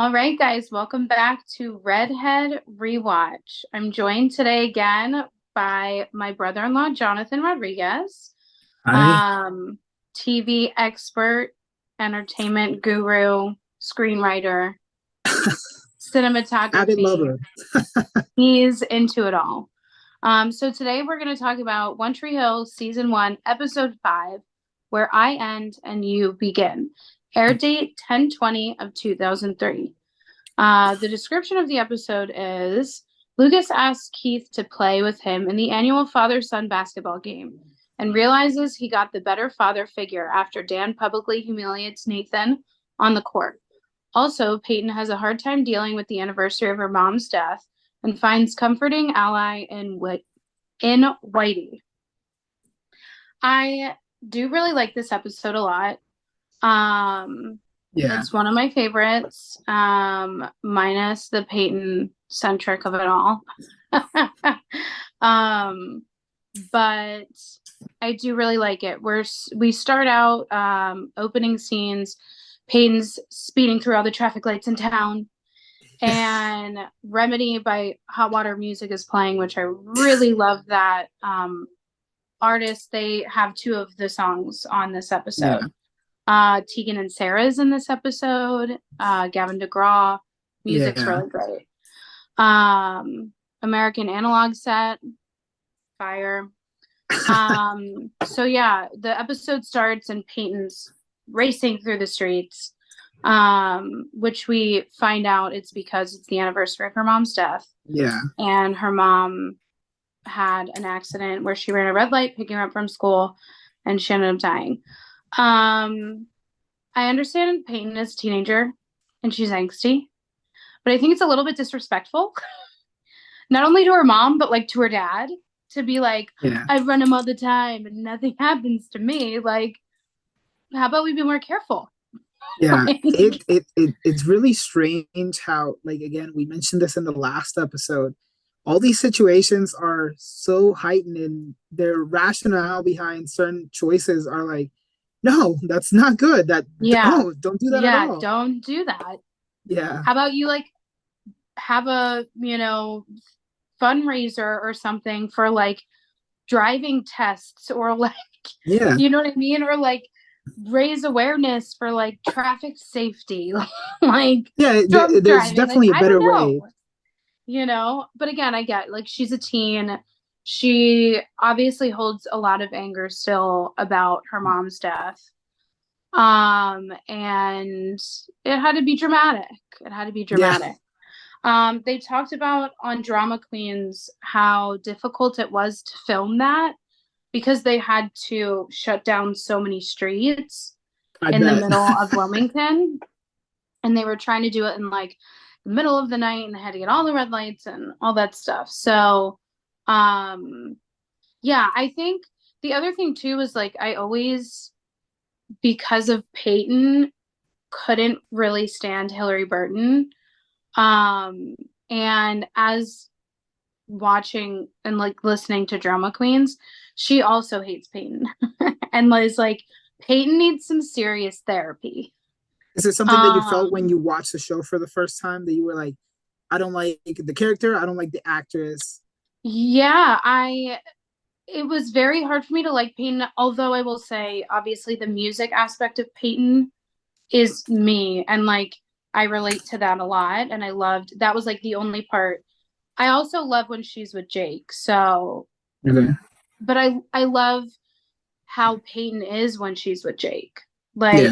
All right, guys, welcome back to Redhead Rewatch. I'm joined today again by my brother-in-law, Jonathan Rodriguez, I um, TV expert, entertainment guru, screenwriter, avid cinematography. lover. He's into it all. So today we're going to talk about One Tree Hill, Season 1, Episode 5, Where I End and You Begin. Air date 10/20 of 2003. The description of the episode is Lucas asks Keith to play with him in the annual father son basketball game and realizes he got the better father figure after Dan publicly humiliates Nathan on the court. Also, Peyton has a hard time dealing with the anniversary of her mom's death and finds comforting ally in Whitey. I do really like this episode a lot. Um, Yeah. it's one of my favorites, minus the Peyton centric of it all. um, but I do really like it. We start out opening scenes. Peyton's speeding through all the traffic lights in town, and Remedy by Hot Water Music is playing, which I really love that artist. They have two of the songs on this Yeah. episode. Tegan and Sarah's in this episode. Gavin DeGraw. Music's Yeah. really great. American Analog Set. Fire. So yeah, the episode starts and Peyton's racing through the streets, which we find out it's because it's the anniversary of her mom's death. Yeah. And her mom had an accident where she ran a red light picking her up from school and she ended up dying. Um, I understand Peyton is a teenager and she's angsty, but I think it's a little bit disrespectful, not only to her mom, but like to her dad, to be like, Yeah. I run him all the time and nothing happens to me. Like, how about we be more careful? Yeah. Like, It's really strange how, like, again, we mentioned this in the last episode. All these situations are so heightened and their rationale behind certain choices are like, no, that's not good. That yeah, don't do that at yeah, all. don't do that. Yeah. How about you like have a, fundraiser or something for like driving tests or like, Yeah. you know what I mean? Or like raise awareness for like traffic safety, like Yeah. drunk There's driving. Like, definitely a I don't better know, way. but again, I get like she's a teen. She obviously holds a lot of anger still about her mom's death. And it had to be dramatic. It had to be Yeah. dramatic. They talked about on Drama Queens how difficult it was to film that because they had to shut down so many streets I in the bet. middle of Wilmington. And they were trying to do it in like the middle of the night and they had to get all the red lights and all that stuff. So, um, yeah, I think the other thing too is like I always, because of Peyton, couldn't really stand Hillary Burton. Um, and as watching and like listening to Drama Queens, she also hates Peyton. And Liz like Peyton needs some serious therapy. Is it something that you felt when Um you watched the show for the first time that you were like, I don't like the character, I don't like the actress? yeah, I it was very hard for me to like Peyton, although I will say obviously the music aspect of Peyton is me and like I relate to that a lot and I loved that was like the only part. I also love when she's with Jake. So, Okay. but I love how Peyton is when she's with Jake. Yeah. Like,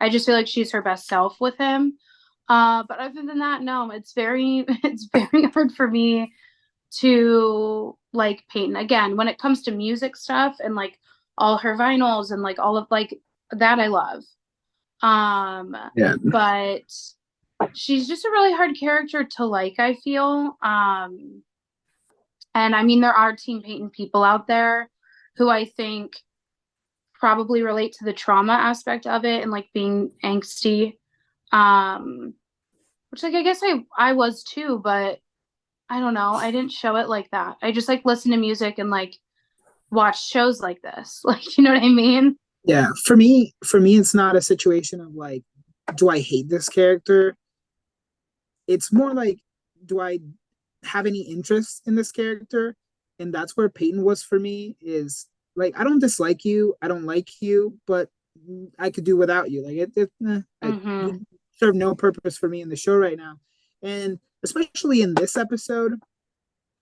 I just feel like she's her best self with him. But other than that, no, it's very it's very hard for me to like Peyton. Again, when it comes to music stuff and like all her vinyls and like all of like that I love. Um, Yeah. but she's just a really hard character to like, I feel. And I mean there are Team Peyton people out there who I think probably relate to the trauma aspect of it and like being angsty. Um, which like I guess I was too, but I don't know. I didn't show it like that. I just like listen to music and like watch shows like this. Like, you know what I mean? Yeah. For me, it's not a situation of like, do I hate this character? it's more like, do I have any interest in this character? And that's where Peyton was for me. Is like, I don't dislike you, I don't like you, but I could do without you. Like Mm-hmm. you serve no purpose for me in the show right now. And especially in this episode,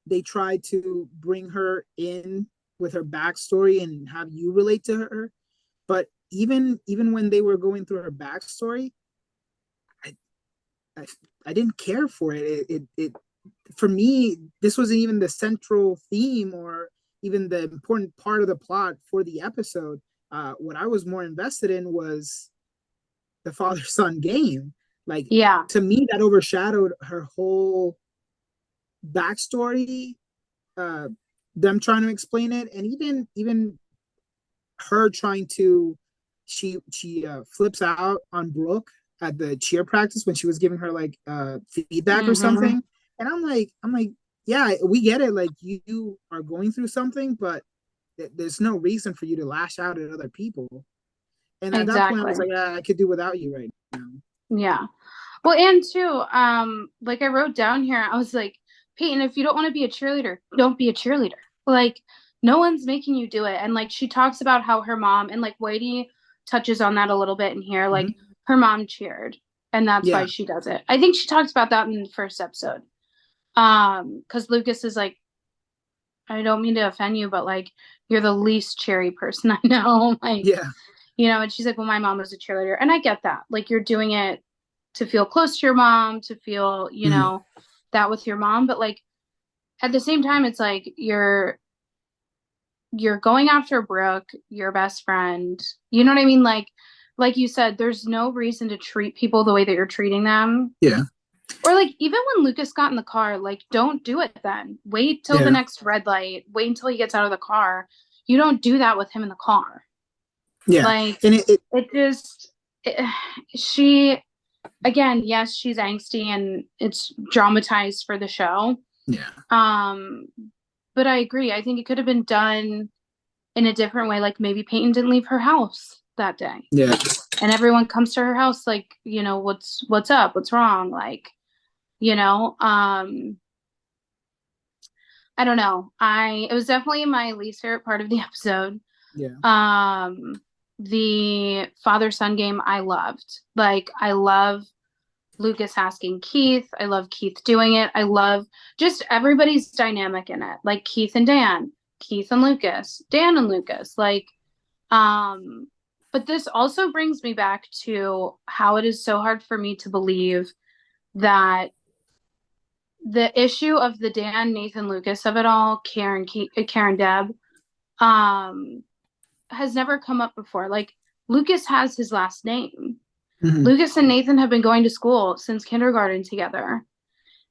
they tried to bring her in with her backstory and have you relate to her. But even when they were going through her backstory, I I, I didn't care for it. It for me, this wasn't even the central theme or even the important part of the plot for the episode. What I was more invested in was the father son game. Like, Yeah, to me, that overshadowed her whole backstory. Uh, them trying to explain it, and even her trying to, she flips out on Brooke at the cheer practice when she was giving her like feedback or mm-hmm. something. And I'm like, yeah, we get it. Like, you are going through something, but there's no reason for you to lash out at other people. And at that point, I was Exactly. like, I could do without you right now. Yeah. Well, and too, like I wrote down here, I was like, Peyton, if you don't want to be a cheerleader, don't be a cheerleader. Like, no one's making you do it. And like she talks about how her mom and like Whitey touches on that a little bit in here, like Mm-hmm. her mom cheered and that's why Yeah, she does it. I think she talks about that in the first episode. Because Lucas is like, I don't mean to offend you, but like you're the least cheery person I know. Like, yeah, and she's like, well, my mom was a cheerleader. And I get that. Like you're doing it to feel close to your mom, to feel, mm-hmm. that with your mom. But like at the same time, it's like you're going after Brooke, your best friend. You know what I mean? Like you said, there's no reason to treat people the way that you're treating them. Yeah, Or like even when Lucas got in the car, like don't do it then. Wait till the yeah, next red light. Wait until he gets out of the car. You don't do that with him in the car. yeah. Like And it just it, she again, yes, she's angsty and it's dramatized for the show. yeah, Um, but I agree. I think it could have been done in a different way. Like maybe Peyton didn't leave her house that day, yeah, and everyone comes to her house like, what's up, what's wrong, like, you know. I don't know. I It was definitely my least favorite part of the episode. yeah, Um, the father son game I loved. Like I love Lucas asking Keith. I love Keith doing it. I love just everybody's dynamic in it. Like Keith and Dan, Keith and Lucas, Dan and Lucas. Um, but this also brings me back to how it is so hard for me to believe that the issue of the Dan, Nathan, Lucas of it all, Karen, Deb, um, has never come up before. Like Lucas has his last name. mm-hmm. Lucas and Nathan have been going to school since kindergarten together.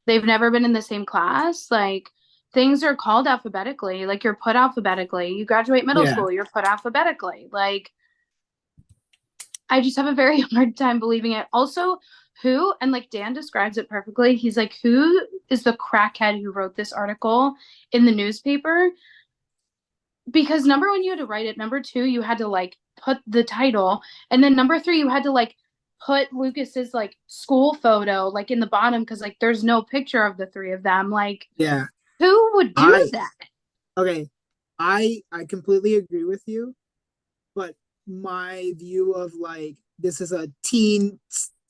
They've never been in the same class. Like things are called alphabetically. Like you're put alphabetically. You graduate middle Yeah, school, you're put alphabetically. Like I just have a very hard time believing it. Also, who, and like Dan describes it perfectly, he's like, who is the crackhead who wrote this article in the newspaper? Because number one, you had to write it. Number two, you had to like put the title. And then number three, you had to like put Lucas's like school photo like in the bottom because like there's no picture of the three of them. Like, yeah. who would do I that? Okay, I completely agree with you, but my view of like, this is a teen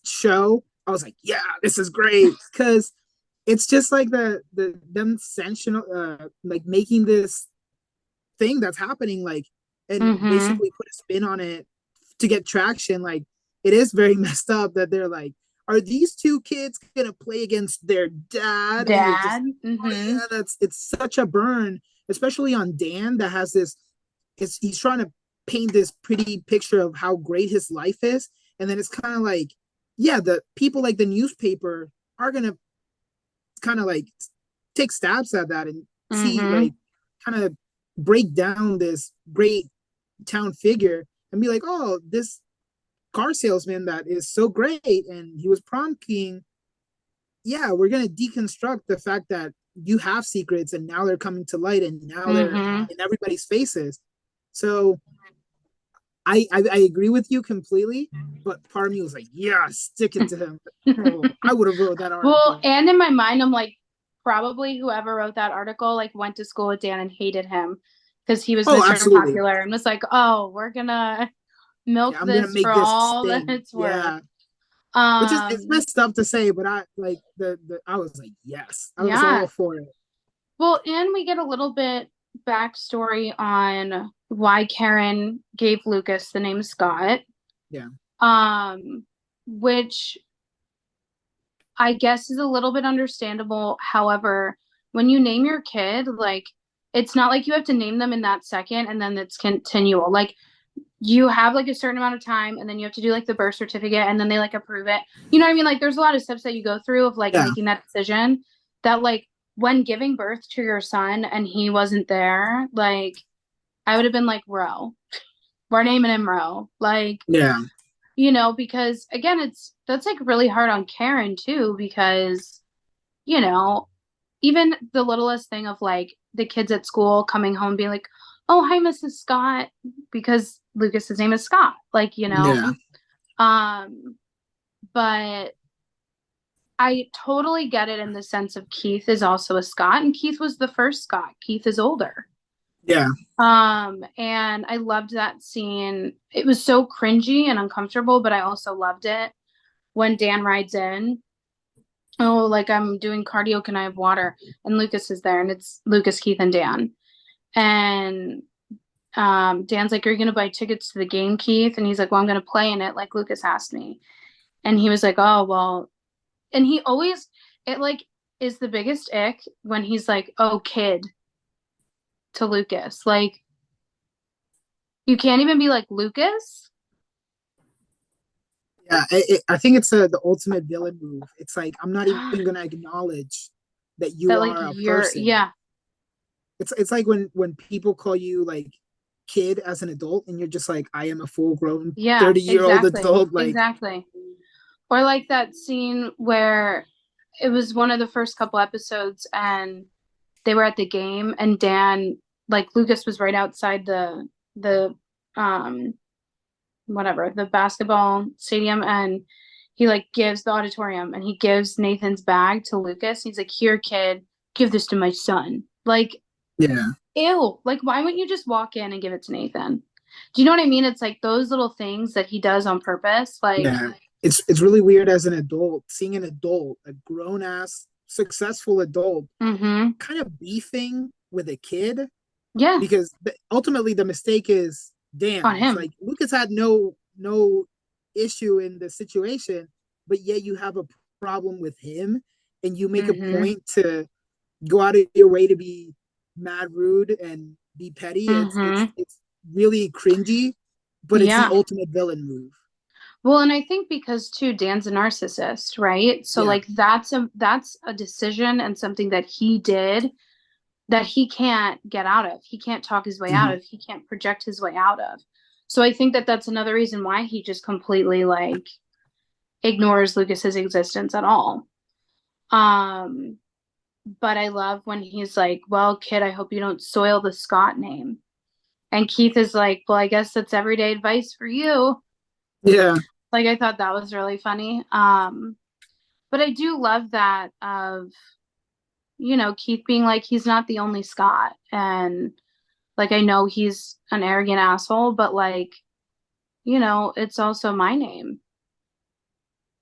show, I was like, yeah, this is great, because it's just like the them sensational, like making this thing that's happening, like, and Mm-hmm. basically put a spin on it to get traction. Like, it is very messed up that they're like, are these two kids gonna play against their dad? And you're just, Dad. oh Mm-hmm. yeah, it's such a burn, especially on Dan, that has this, he's trying to paint this pretty picture of how great his life is, and then it's kind of like, yeah, the people like the newspaper are gonna kind of like take stabs at that and see, Mm-hmm. like, kind of break down this great town figure and be like, oh, this car salesman that is so great and he was prom king, yeah, we're gonna deconstruct the fact that you have secrets and now they're coming to light and now they're Mm-hmm. in everybody's faces. So I agree with you completely, but part of me was like, yeah, stick it to him. Oh, I would have wrote that Well, article. and in my mind, I'm like, probably whoever wrote that article like went to school with Dan and hated him because he was Oh, Mr. absolutely. Unpopular and was like, oh, we're gonna milk Yeah, I'm gonna this for make this all that sting. it's worth. Yeah. Which is it's messed up to say, but I like the I was like, yes. I was Yeah. all for it. Well, and we get a little bit backstory on why Karen gave Lucas the name Scott. Yeah. Um, which I guess is a little bit understandable. However, when you name your kid, like it's not like you have to name them in that second and then it's continual. Like you have like a certain amount of time and then you have to do like the birth certificate and then they like approve it. You know what I mean? Like there's a lot of steps that you go through of like Yeah. making that decision that like when giving birth to your son and he wasn't there, like I would have been like, Ro, we're naming him Ro. Like, Yeah. because again, that's like really hard on Karen too, because, you know, even the littlest thing of like the kids at school coming home being like, oh, hi, Mrs. Scott, because Lucas's name is Scott, like, Yeah. um, but I totally get it in the sense of Keith is also a Scott, and Keith was the first Scott. Keith is older. Yeah. And I loved that scene. It was so cringy and uncomfortable, but I also loved it when Dan rides in. Oh, like I'm doing cardio, can I have water? And Lucas is there, and it's Lucas, Keith, and Dan. And Dan's like, are you gonna buy tickets to the game, Keith? And he's like, well, I'm gonna play in it, like Lucas asked me. And he was like, oh, well, and he always, it like is the biggest ick when he's like, oh, kid to Lucas. Like, you can't even be like Lucas. Yeah. I think it's the ultimate villain move. It's like I'm not even gonna acknowledge that you That like are a you're, person. yeah, It's like when people call you like kid as an adult and you're just like, I am a full grown yeah, 30-year-old exactly, adult. Like, exactly. Or like that scene where it was one of the first couple episodes and they were at the game and Dan, like Lucas was right outside the um whatever, the basketball stadium and he like gives the auditorium and he gives Nathan's bag to Lucas. He's like, here, kid, give this to my son. Like, yeah. ew, like why wouldn't you just walk in and give it to Nathan? Do you know what I mean? It's like those little things that he does on purpose. Like, Yeah. It's really weird as an adult, seeing an adult, a grown ass, successful adult, mm-hmm. kind of beefing with a kid Yeah, because ultimately the mistake is on Dan's. him. Like Lucas had no issue in the situation, but yet you have a problem with him, and you make a Mm-hmm. point to go out of your way to be mad rude and be petty. Mm-hmm. It's really cringy, but it's the Yeah. ultimate villain move. Well, and I think because too, Dan's a narcissist, right? So Yeah. like that's a decision and something that he did that he can't get out of. He can't talk his way out Mm-hmm. of. He can't project his way out of. So I think that that's another reason why he just completely like ignores Lucas's existence at all. Um, but I love when he's like, "Well, kid, I hope you don't soil the Scott name." And Keith is like, "Well, I guess that's everyday advice for you." Yeah. Like I thought that was really funny. But I do love that of, Keith being like he's not the only Scott and like I know he's an arrogant asshole, but like, it's also my name.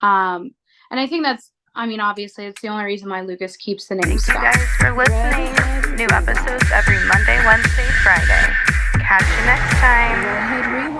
Um, and I think that's I mean, obviously it's the only reason why Lucas keeps the name Thank you Scott. guys for listening. New episodes every Monday, Wednesday, Friday. Catch you next time.